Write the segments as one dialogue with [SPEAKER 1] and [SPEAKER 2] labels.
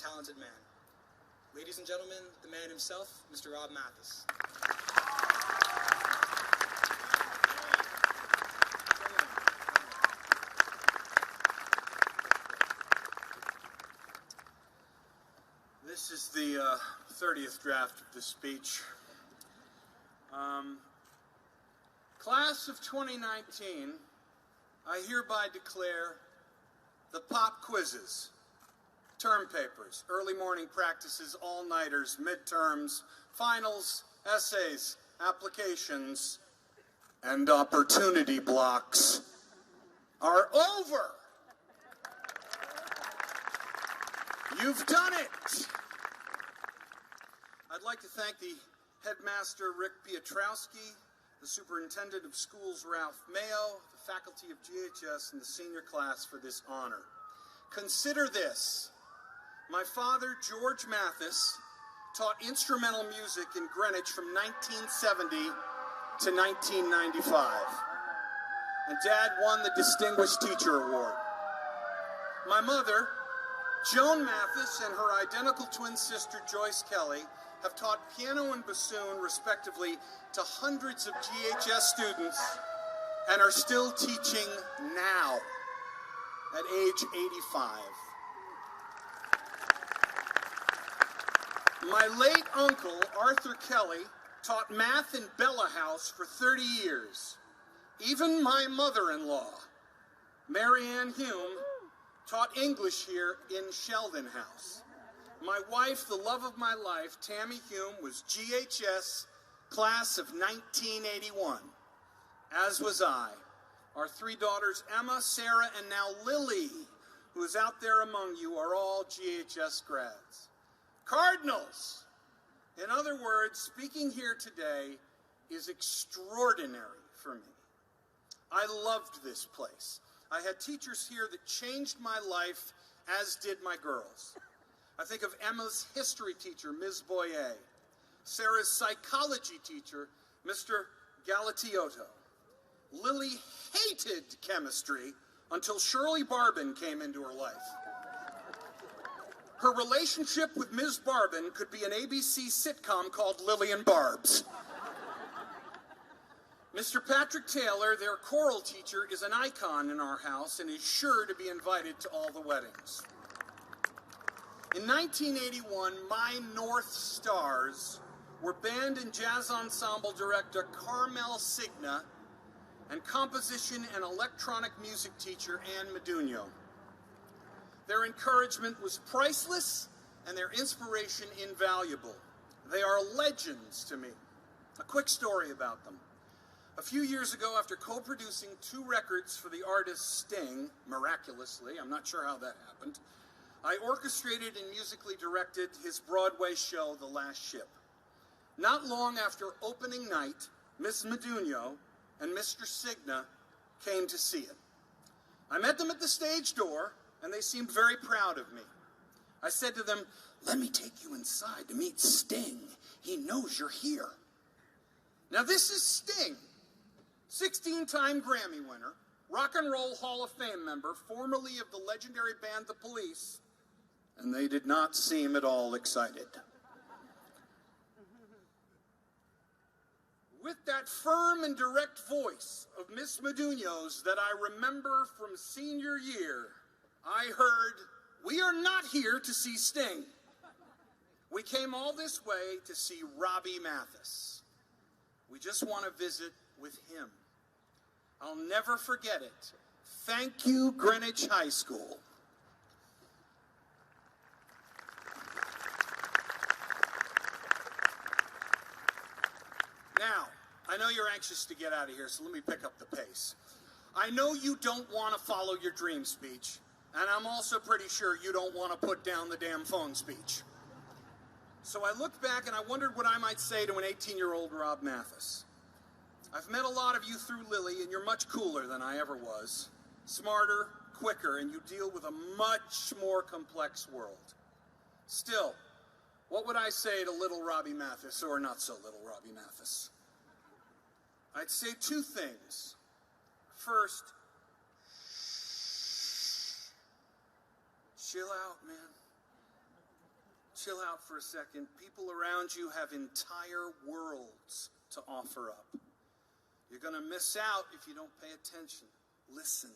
[SPEAKER 1] talented man. Ladies and gentlemen, the man himself, Mr. Rob Mathis.
[SPEAKER 2] This is the 30th draft of this speech. Class of 2019, I hereby declare the pop quizzes, term papers, early morning practices, all-nighters, midterms, finals, essays, applications, and opportunity blocks are over. You've done it. I'd like to thank the headmaster, Rick Piotrowski, the superintendent of schools, Ralph Mayo, the faculty of GHS, and the senior class for this honor. Consider this. My father, George Mathis, taught instrumental music in Greenwich from 1970 to 1995. And Dad won the Distinguished Teacher Award. My mother, Joan Mathis, and her identical twin sister, Joyce Kelly, have taught piano and bassoon, respectively, to hundreds of GHS students and are still teaching now at age 85. My late uncle, Arthur Kelly, taught math in Bella House for 30 years. Even my mother-in-law, Mary Ann Hume, taught English here in Sheldon House. My wife, the love of my life, Tammy Hume, was GHS class of 1981, as was I. Our three daughters, Emma, Sarah, and now Lily, who is out there among you, are all GHS grads. Cardinals! In other words, speaking here today is extraordinary for me. I loved this place. I had teachers here that changed my life, as did my girls. I think of Emma's history teacher, Ms. Boyer, Sarah's psychology teacher, Mr. Galatiotto. Lily hated chemistry until Shirley Barbin came into her life. Her relationship with Ms. Barbin could be an ABC sitcom called Lily and Barbs. Mr. Patrick Taylor, their choral teacher, is an icon in our house and is sure to be invited to all the weddings. In 1981, my North Stars were band and jazz ensemble director Carmel Signa and composition and electronic music teacher Ann Meduno. Their encouragement was priceless and their inspiration invaluable. They are legends to me. A quick story about them. A few years ago, after co-producing 2 records for the artist Sting, miraculously, I'm not sure how that happened, I orchestrated and musically directed his Broadway show, The Last Ship. Not long after opening night, Miss Meduno and Mr. Signa came to see it. I met them at the stage door, and they seemed very proud of me. I said to them, "Let me take you inside to meet Sting. He knows you're here." Now this is Sting, 16-time Grammy winner, Rock and Roll Hall of Fame member, formerly of the legendary band The Police, and they did not seem at all excited. With that firm and direct voice of Miss Meduno's that I remember from senior year, I heard, "We are not here to see Sting. We came all this way to see Robbie Mathis. We just want to visit with him." I'll never forget it. Thank you, Greenwich High School. Now, I know you're anxious to get out of here, so let me pick up the pace. I know you don't want to follow your dream speech, and I'm also pretty sure you don't want to put down the damn phone speech. So I looked back and I wondered what I might say to an 18-year-old Rob Mathis. I've met a lot of you through Lily, and you're much cooler than I ever was. Smarter, quicker, and you deal with a much more complex world. Still, what would I say to little Robbie Mathis, or not so little Robbie Mathis? I'd say 2 things. First, chill out, man. chill out for a second. People around you have entire worlds to offer up. You're going to miss out if you don't pay attention. Listen.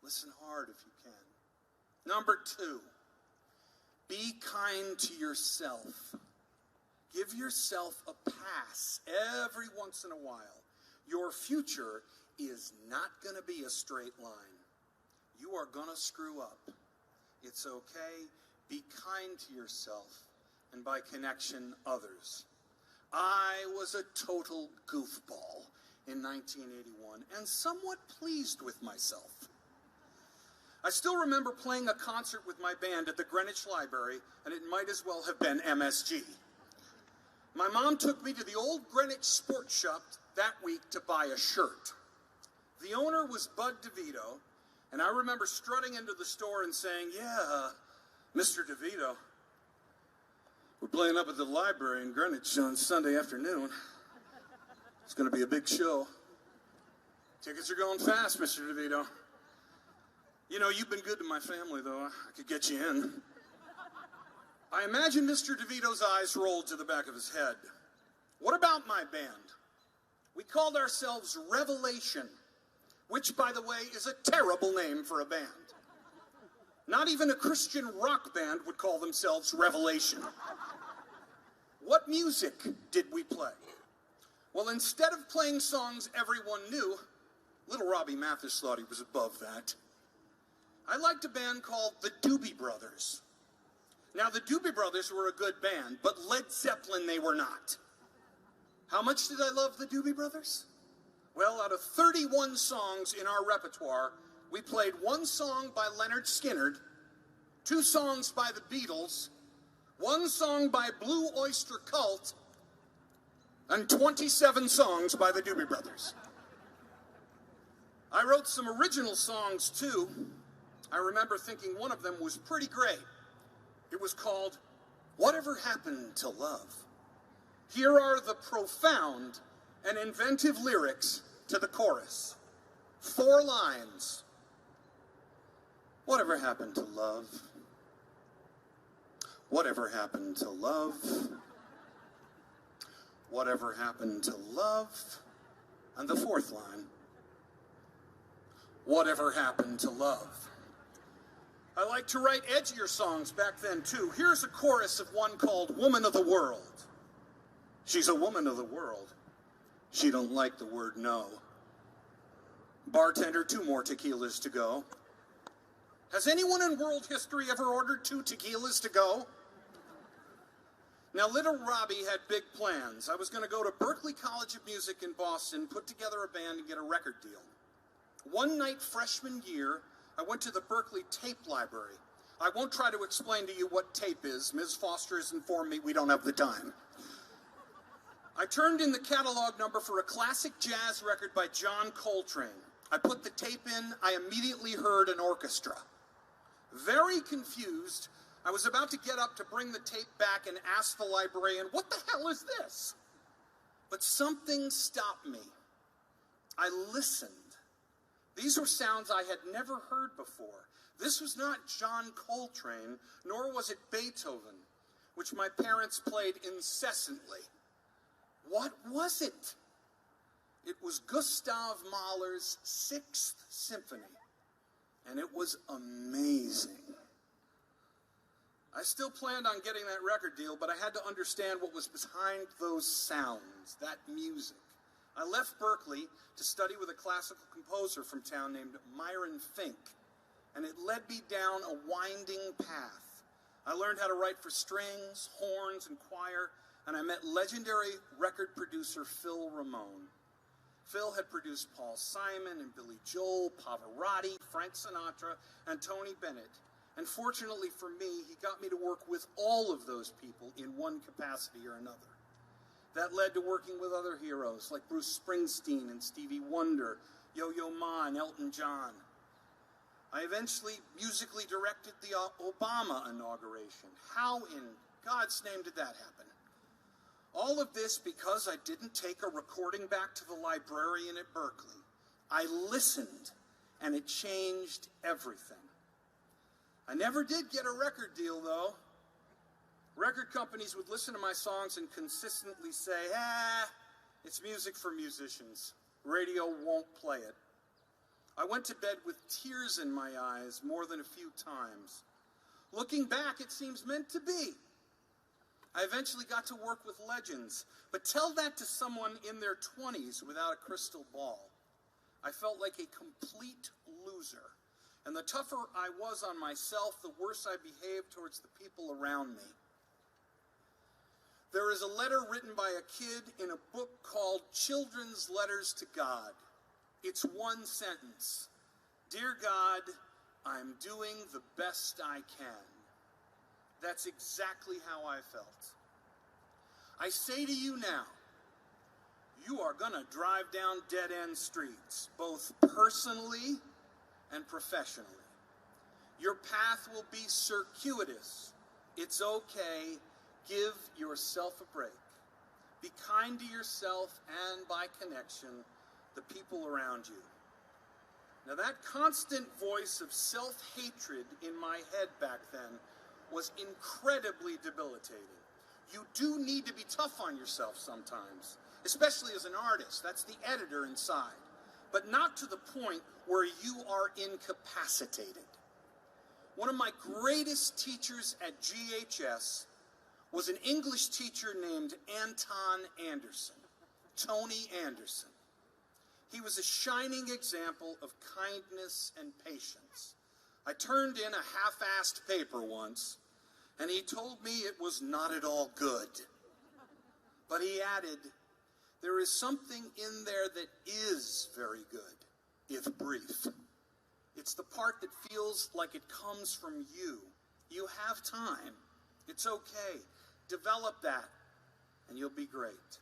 [SPEAKER 2] Listen hard if you can. Number 2, be kind to yourself. Give yourself a pass every once in a while. Your future is not going to be a straight line. You are going to screw up. It's okay. Be kind to yourself, and by connection, others. I was a total goofball in 1981 and somewhat pleased with myself. I still remember playing a concert with my band at the Greenwich Library, and it might as well have been MSG. My mom took me to the old Greenwich sports shop that week to buy a shirt. The owner was Bud DeVito, and I remember strutting into the store and saying, "Yeah, Mr. DeVito, we're playing up at the library in Greenwich on Sunday afternoon. It's going to be a big show. Tickets are going fast, Mr. DeVito. You know, you've been good to my family, though. I could get you in." I imagine Mr. DeVito's eyes rolled to the back of his head. What about my band? We called ourselves Revelation, which, by the way, is a terrible name for a band. Not even a Christian rock band would call themselves Revelation. What music did we play? Well, instead of playing songs everyone knew, little Robbie Mathis thought he was above that. I liked a band called the Doobie Brothers. Now, the Doobie Brothers were a good band, but Led Zeppelin they were not. How much did I love the Doobie Brothers? Well, out of 31 songs in our repertoire, we played 1 song by Leonard Skinner, 2 songs by the Beatles, 1 song by Blue Oyster Cult, and 27 songs by the Doobie Brothers. I wrote some original songs, too. I remember thinking one of them was pretty great. It was called Whatever Happened to Love. Here are the profound and inventive lyrics to the chorus. 4 lines. Whatever happened to love? Whatever happened to love? Whatever happened to love? And the 4th line. Whatever happened to love? I like to write edgier songs back then, too. Here's a chorus of one called Woman of the World. She's a woman of the world. She don't like the word no. Bartender, 2 more tequilas to go. Has anyone in world history ever ordered 2 tequilas to go? Now, little Robbie had big plans. I was going to go to Berklee College of Music in Boston, put together a band, and get a record deal. One night freshman year, I went to the Berklee tape library. I won't try to explain to you what tape is. Ms. Foster has informed me we don't have the time. I turned in the catalog number for a classic jazz record by John Coltrane. I put the tape in. I immediately heard an orchestra. Very confused, I was about to get up to bring the tape back and ask the librarian, "What the hell is this?" But something stopped me. I listened. These were sounds I had never heard before. This was not John Coltrane, nor was it Beethoven, which my parents played incessantly. What was it? It was Gustav Mahler's 6th Symphony, and it was amazing. I still planned on getting that record deal, but I had to understand what was behind those sounds, that music. I left Berklee to study with a classical composer from town named Myron Fink, and it led me down a winding path. I learned how to write for strings, horns, and choir, and I met legendary record producer Phil Ramone. Phil had produced Paul Simon and Billy Joel, Pavarotti, Frank Sinatra, and Tony Bennett. And fortunately for me, he got me to work with all of those people in one capacity or another. That led to working with other heroes like Bruce Springsteen and Stevie Wonder, Yo-Yo Ma and Elton John. I eventually musically directed the Obama inauguration. How in God's name did that happen? All of this because I didn't take a recording back to the librarian at Berklee. I listened, and it changed everything. I never did get a record deal, though. Record record companies would listen to my songs and consistently say, it's music for musicians. Radio won't play it. I went to bed with tears in my eyes more than a few times. Looking back, it seems meant to be. I eventually got to work with legends, but tell that to someone in their 20s without a crystal ball. I felt like a complete loser, and the tougher I was on myself, the worse I behaved towards the people around me. There is a letter written by a kid in a book called Children's Letters to God. It's one sentence. Dear God, I'm doing the best I can. That's exactly how I felt. I say to you now, you are going to drive down dead-end streets, both personally and professionally. Your path will be circuitous. It's okay. Give yourself a break. Be kind to yourself and, by connection, the people around you. Now, that constant voice of self-hatred in my head back then was incredibly debilitating. You do need to be tough on yourself sometimes, especially as an artist. That's the editor inside. But not to the point where you are incapacitated. One of my greatest teachers at GHS was an English teacher named Anton Anderson, Tony Anderson. He was a shining example of kindness and patience. I turned in a half-assed paper once, and he told me it was not at all good. But he added, there is something in there that is very good, if brief. It's the part that feels like it comes from you. You have time. It's okay. Develop that, and you'll be great.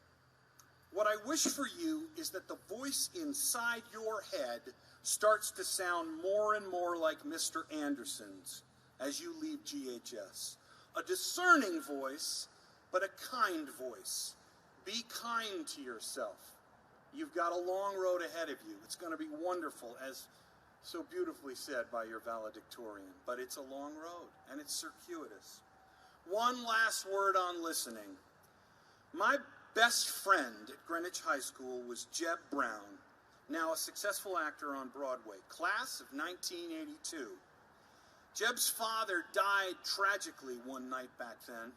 [SPEAKER 2] What I wish for you is that the voice inside your head starts to sound more and more like Mr. Anderson's as you leave GHS. A discerning voice, but a kind voice. Be kind to yourself. You've got a long road ahead of you. It's going to be wonderful, as so beautifully said by your valedictorian. But it's a long road, and it's circuitous. One last word on listening. My best friend at Greenwich High School was Jeb Brown, now a successful actor on Broadway, class of 1982. Jeb's father died tragically one night back then.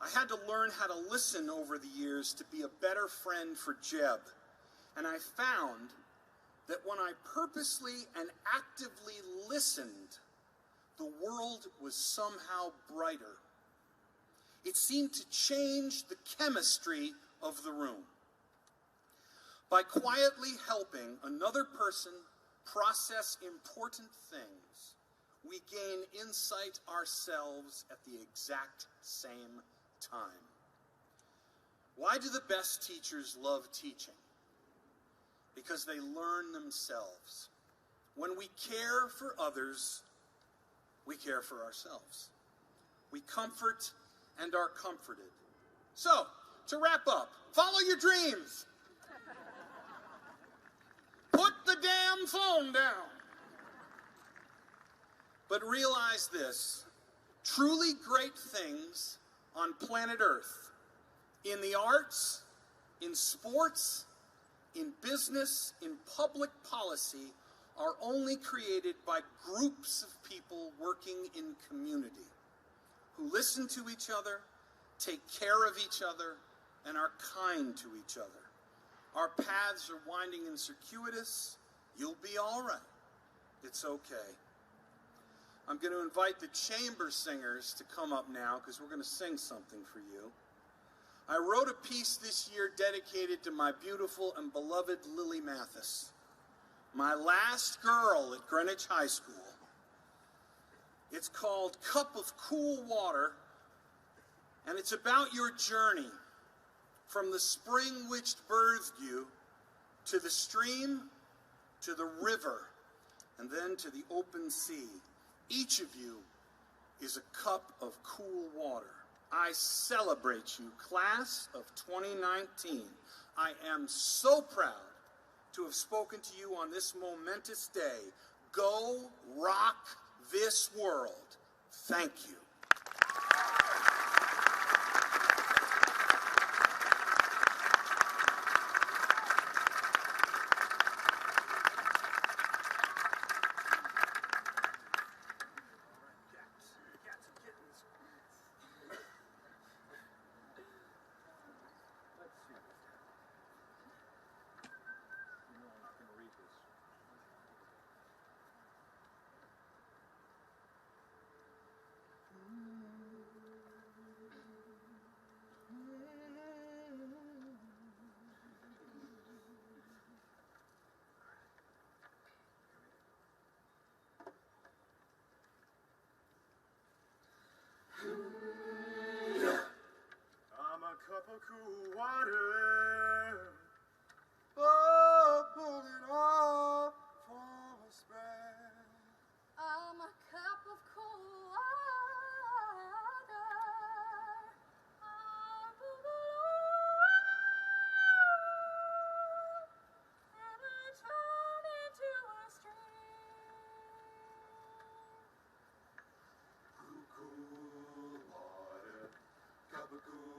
[SPEAKER 2] I had to learn how to listen over the years to be a better friend for Jeb. And I found that when I purposely and actively listened, the world was somehow brighter. It seemed to change the chemistry of the room. By quietly helping another person process important things, we gain insight ourselves at the exact same time. Why do the best teachers love teaching? Because they learn themselves. When we care for others, we care for ourselves. We comfort and are comforted. So, to wrap up, follow your dreams. Put the damn phone down. But realize this, truly great things on planet Earth, in the arts, in sports, in business, in public policy, are only created by groups of people working in community, who listen to each other, take care of each other, and are kind to each other. Our paths are winding and circuitous. You'll be all right. It's okay. I'm going to invite the Chamber Singers to come up now because we're going to sing something for you. I wrote a piece this year dedicated to my beautiful and beloved Lily Mathis, my last girl at Greenwich High School. It's called Cup of Cool Water, and it's about your journey from the spring which birthed you to the stream, to the river, and then to the open sea. Each of you is a cup of cool water. I celebrate you, class of 2019. I am so proud to have spoken to you on this momentous day. Go rock this world. Thank you.
[SPEAKER 3] of cool water. Oh, pull it off for a spread.
[SPEAKER 4] I'm a cup of cool water. I pull and I turn into a stream.
[SPEAKER 3] Cool water, cup of cool